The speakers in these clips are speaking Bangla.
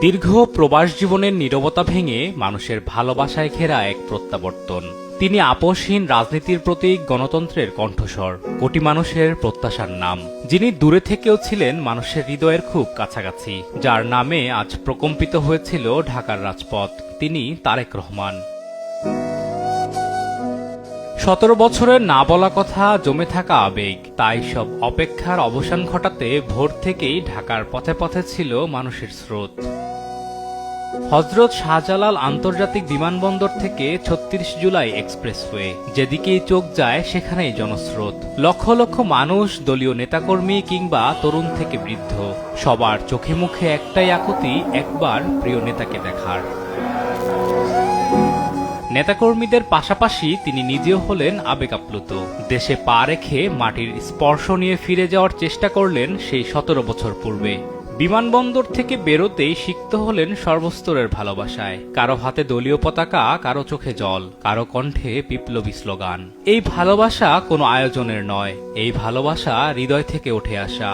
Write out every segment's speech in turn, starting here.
দীর্ঘ প্রবাস জীবনের নীরবতা ভেঙে মানুষের ভালোবাসায় ঘেরা এক প্রত্যাবর্তন। তিনি আপোষহীন রাজনীতির প্রতীক, গণতন্ত্রের কণ্ঠস্বর, কোটি মানুষের প্রত্যাশার নাম, যিনি দূরে থেকেও ছিলেন মানুষের হৃদয়ের খুব কাছাকাছি, যার নামে আজ প্রকম্পিত হয়েছিল ঢাকার রাজপথ। তিনি তারেক রহমান। 17 বছরের না বলা কথা, জমে থাকা আবেগ, তাই সব অপেক্ষার অবসান ঘটাতে ভোর থেকেই ঢাকার পথে পথে ছিল মানুষের স্রোত। হযরত শাহজালাল আন্তর্জাতিক বিমানবন্দর থেকে ৩৬ জুলাই এক্সপ্রেসওয়ে, যেদিকেই চোখ যায় সেখানেই জনস্রোত। লক্ষ লক্ষ মানুষ, দলীয় নেতাকর্মী কিংবা তরুণ থেকে বৃদ্ধ, সবার চোখে মুখে একটাই আকুতি, একবার প্রিয় নেতাকে দেখার। নেতাকর্মীদের পাশাপাশি তিনি নিজেও হলেন আবেগ আপ্লুত। দেশে পা রেখে মাটির স্পর্শ নিয়ে ফিরে যাওয়ার চেষ্টা করলেন সেই 17 বছর পূর্বে। বিমানবন্দর থেকে বেরোতেই সিক্ত হলেন সর্বস্তরের ভালোবাসায়। কারো হাতে দলীয় পতাকা, কারো চোখে জল, কারো কণ্ঠে বিপ্লবী স্লোগান। এই ভালোবাসা কোনো আয়োজনের নয়, এই ভালোবাসা হৃদয় থেকে উঠে আসা।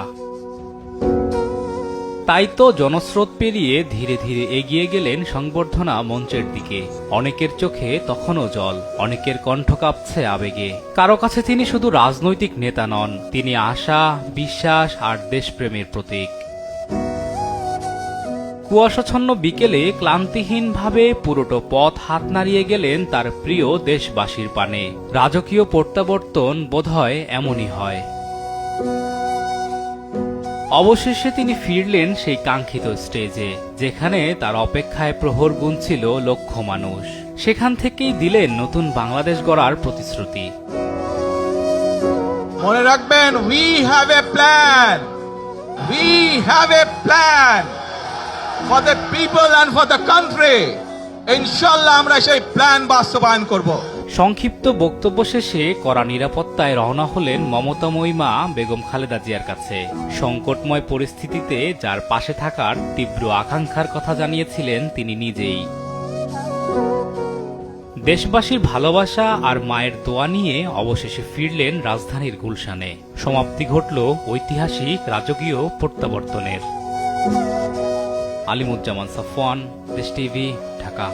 তাই তো জনস্রোত পেরিয়ে ধীরে ধীরে এগিয়ে গেলেন সংবর্ধনা মঞ্চের দিকে। অনেকের চোখে তখনও জল, অনেকের কণ্ঠ কাঁপছে আবেগে। কারো কাছে তিনি শুধু রাজনৈতিক নেতা নন, তিনি আশা, বিশ্বাস আর দেশপ্রেমের প্রতীক। কুয়াশাচ্ছন্ন বিকেলে ক্লান্তিহীনভাবে পুরোটো পথ হাত নাড়িয়ে গেলেন তার প্রিয় দেশবাসীর পানে। রাজকীয় প্রত্যাবর্তন বোধহয় এমনই হয়। অবশেষে তিনি ফিরলেন সেই কাঙ্ক্ষিত স্টেজে, যেখানে তার অপেক্ষায় প্রহর গুনছিল লক্ষ মানুষ। সেখান থেকেই দিলেন নতুন বাংলাদেশ গড়ার প্রতিশ্রুতি। মনে রাখবেন, we have a plan, we have a plan for the people and for the country. ইনশাআল্লাহ আমরা সেই প্ল্যান বাস্তবায়ন করব। সংক্ষিপ্ত বক্তব্য শেষে কড়া নিরাপত্তায় রওনা হলেন মমতাময়ী মা বেগম খালেদা জিয়ার কাছে। সংকটময় পরিস্থিতিতে যার পাশে থাকার তীব্র আকাঙ্ক্ষার কথা জানিয়েছিলেন তিনি নিজেই। দেশবাসীর ভালোবাসা আর মায়ের দোয়া নিয়ে অবশেষে ফিরলেন রাজধানীর গুলশানে। সমাপ্তি ঘটল ঐতিহাসিক রাজকীয় প্রত্যাবর্তনের। আলিমুজ্জামান সাফওয়ান, দেশ টিভি, ঢাকা।